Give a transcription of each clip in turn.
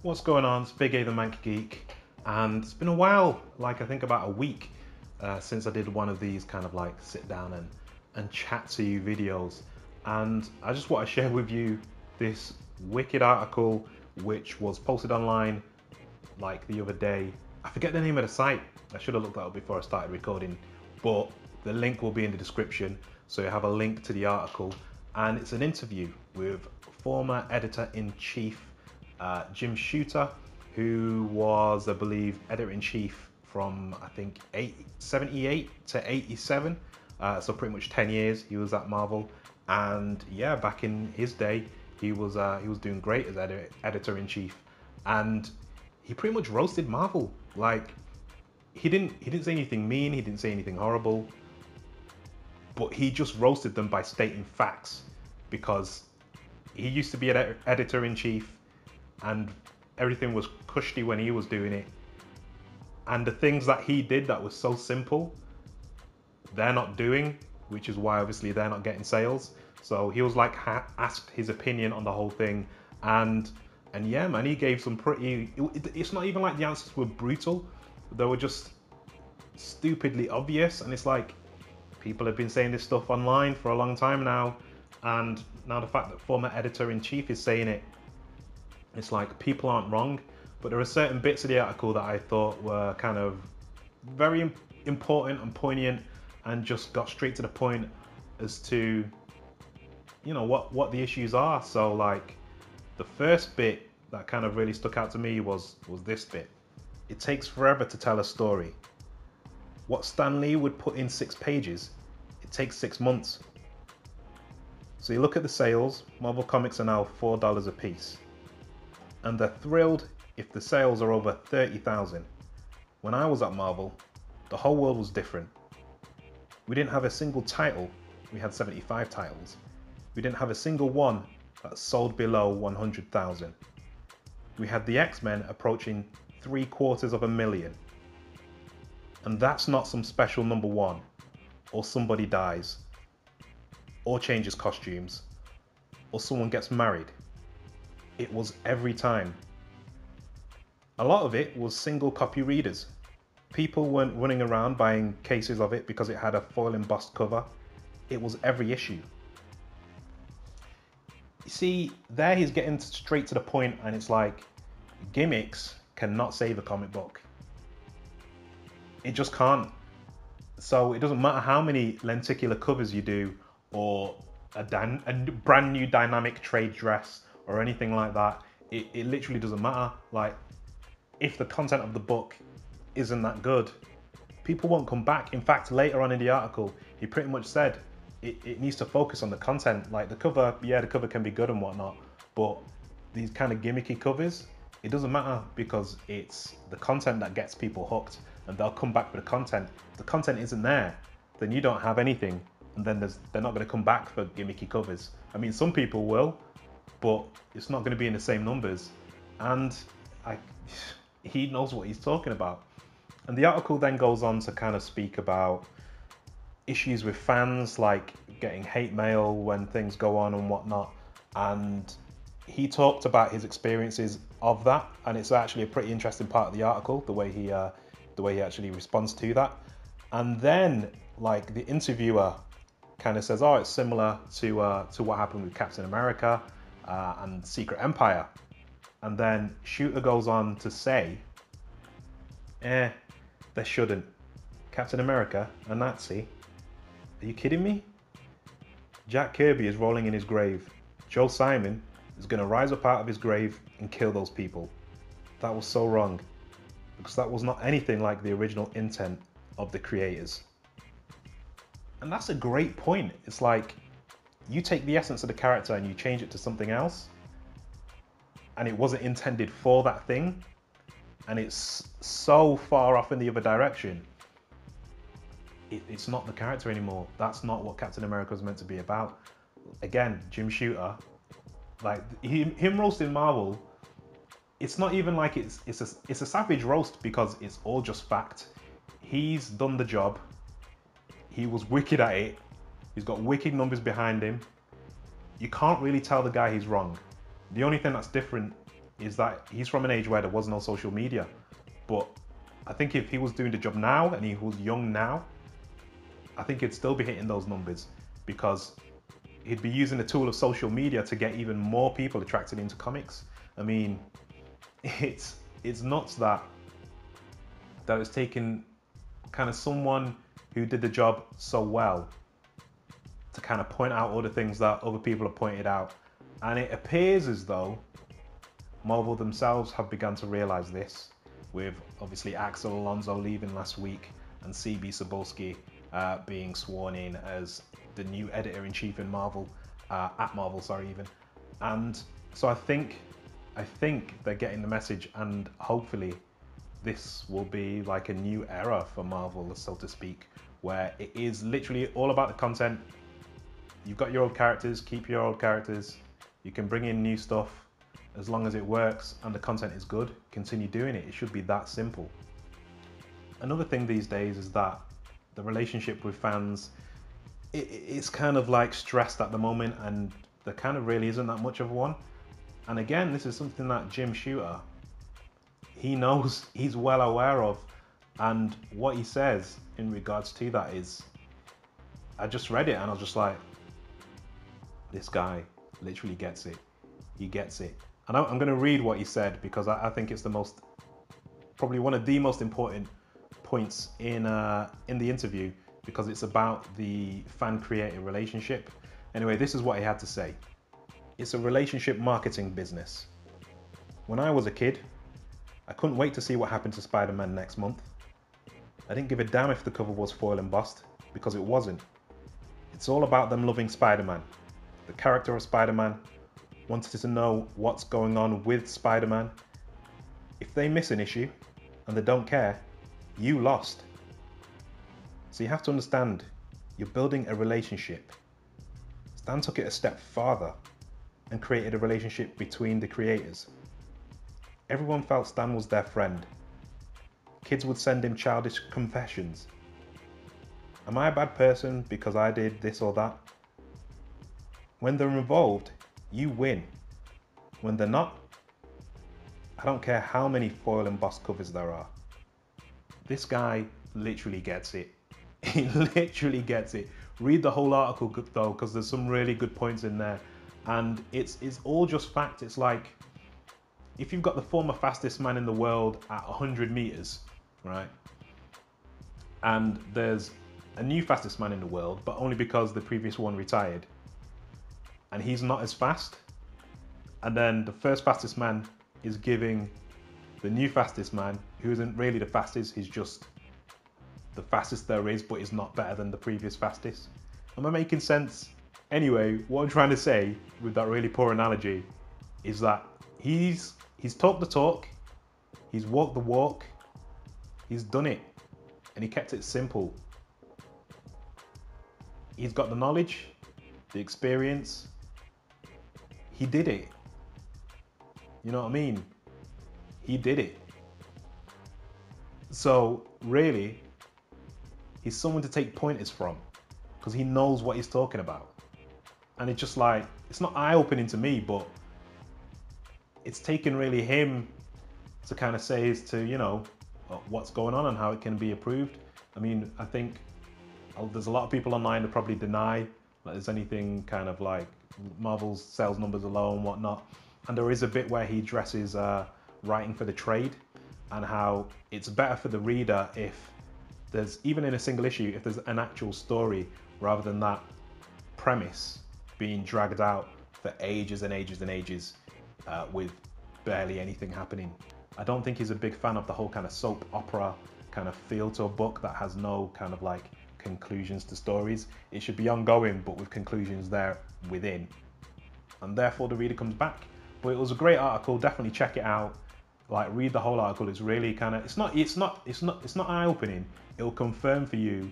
What's going on? It's Big A the Mank Geek, and it's been a while, like I think about a week, since I did one of these kind of like sit down and chat to you videos. And I just want to share with you this wicked article which was posted online like the other day. I forget the name of the site. I should have looked that up before I started recording, but the link will be in the description, so you have a link to the article. And it's an interview with former editor-in-chief Jim Shooter, who was, I believe, editor-in-chief from I think 78 to 87, so pretty much 10 years he was at Marvel. And yeah, back in his day, he was doing great as editor-in-chief, and he pretty much roasted Marvel. Like he didn't say anything mean, he didn't say anything horrible, but he just roasted them by stating facts, because he used to be an editor-in-chief and everything was cushy when he was doing it. And the things that he did that was so simple, they're not doing, which is why obviously they're not getting sales. So he was like asked his opinion on the whole thing, and yeah, man, he gave some pretty. It's not even like the answers were brutal; they were just stupidly obvious. And it's like people have been saying this stuff online for a long time now, and now the fact that former editor-in-chief is saying it, it's like people aren't wrong. But there are certain bits of the article that I thought were kind of very important and poignant, and just got straight to the point as to, you know, what the issues are. So like the first bit that kind of really stuck out to me was this bit. It takes forever to tell a story. What Stan Lee would put in 6 pages, it takes 6 months. So you look at the sales, Marvel Comics are now $4 a piece. And they're thrilled if the sales are over 30,000. When I was at Marvel, the whole world was different. We didn't have a single title, we had 75 titles. We didn't have a single one that sold below 100,000. We had the X-Men approaching 750,000. And that's not some special #1, or somebody dies, or changes costumes, or someone gets married. It was every time. A lot of it was single copy readers. People weren't running around buying cases of it because it had a foil embossed cover. It was every issue. You see, there he's getting straight to the point, and it's like, gimmicks cannot save a comic book. It just can't. So it doesn't matter how many lenticular covers you do, or a brand new dynamic trade dress, or anything like that. It literally doesn't matter. Like, if the content of the book isn't that good, people won't come back. In fact, later on in the article, he pretty much said it needs to focus on the content. Like the cover, yeah, the cover can be good and whatnot, but these kind of gimmicky covers, it doesn't matter, because it's the content that gets people hooked, and they'll come back for the content. If the content isn't there, then you don't have anything, and then they're not going to come back for gimmicky covers. I mean, some people will, but it's not going to be in the same numbers. And he knows what he's talking about. And the article then goes on to kind of speak about issues with fans, like getting hate mail when things go on and whatnot. And he talked about his experiences of that, and it's actually a pretty interesting part of the article, the way he actually responds to that. And then like the interviewer kind of says, oh, it's similar to what happened with Captain America and Secret Empire. And then Shooter goes on to say, they shouldn't. Captain America, a Nazi? Are you kidding me? Jack Kirby is rolling in his grave. Joe Simon is going to rise up out of his grave and kill those people. That was so wrong, because that was not anything like the original intent of the creators. And that's a great point. It's like, you take the essence of the character and you change it to something else, and it wasn't intended for that thing, and it's so far off in the other direction, it's not the character anymore. That's not what Captain America was meant to be about. Again, Jim Shooter, like him roasting Marvel, it's not even like it's a savage roast, because it's all just fact. He's done the job. He was wicked at it. He's got wicked numbers behind him. You can't really tell the guy he's wrong. The only thing that's different is that he's from an age where there was no social media. But I think if he was doing the job now and he was young now, I think he'd still be hitting those numbers, because he'd be using the tool of social media to get even more people attracted into comics. I mean, it's nuts that it's taken kind of someone who did the job so well to kind of point out all the things that other people have pointed out. And it appears as though Marvel themselves have begun to realize this, with obviously Axel Alonso leaving last week and CB Cebulski being sworn in as the new editor-in-chief in Marvel, at Marvel, sorry, even. And so I think they're getting the message, and hopefully this will be like a new era for Marvel, so to speak, where it is literally all about the content. You've got your old characters, keep your old characters. You can bring in new stuff as long as it works and the content is good. Continue doing it. It should be that simple. Another thing these days is that the relationship with fans, it's kind of like stressed at the moment, and there kind of really isn't that much of one. And again, this is something that Jim Shooter, he knows, he's well aware of. And what he says in regards to that is, I just read it and I was just like, this guy literally gets it. He gets it. And I'm going to read what he said, because I think it's probably one of the most important points in the interview, because it's about the fan-creator relationship. Anyway, this is what he had to say. It's a relationship marketing business. When I was a kid, I couldn't wait to see what happened to Spider-Man next month. I didn't give a damn if the cover was foil embossed, because it wasn't. It's all about them loving Spider-Man. The character of Spider-Man, wanted to know what's going on with Spider-Man. If they miss an issue and they don't care, you lost. So you have to understand, you're building a relationship. Stan took it a step farther and created a relationship between the creators. Everyone felt Stan was their friend. Kids would send him childish confessions. Am I a bad person because I did this or that? When they're involved, you win. When they're not, I don't care how many foil embossed covers there are. This guy literally gets it. He literally gets it. Read the whole article though, because there's some really good points in there. And it's all just fact. It's like, if you've got the former fastest man in the world at 100 meters, right? And there's a new fastest man in the world, but only because the previous one retired, and he's not as fast. And then the first fastest man is giving the new fastest man, who isn't really the fastest, he's just the fastest there is, but is not better than the previous fastest. Am I making sense? Anyway, what I'm trying to say with that really poor analogy is that he's talked the talk, he's walked the walk, he's done it, and he kept it simple. He's got the knowledge, the experience. He did it. You know what I mean? He did it. So really, he's someone to take pointers from, because he knows what he's talking about. And it's just like, it's not eye-opening to me, but it's taken really him to kind of say as to, you know, what's going on and how it can be improved. I mean, I think there's a lot of people online that probably deny that there's anything kind of like Marvel's sales numbers alone and whatnot. And there is a bit where he addresses writing for the trade, and how it's better for the reader if there's, even in a single issue, if there's an actual story rather than that premise being dragged out for ages and ages and ages with barely anything happening. I don't think he's a big fan of the whole kind of soap opera kind of feel to a book that has no kind of like conclusions to stories. It should be ongoing, but with conclusions there within, and therefore the reader comes back. But it was a great article. Definitely check it out. Like, read the whole article. It's really kind of, it's not eye-opening. It'll confirm for you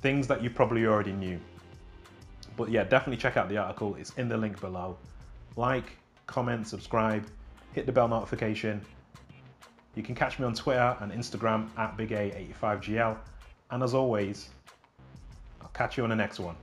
things that you probably already knew. But yeah, definitely check out the article. It's in the link below. Like, comment, subscribe, hit the bell notification. You can catch me on Twitter and Instagram at BigA85GL. And as always, I'll catch you on the next one.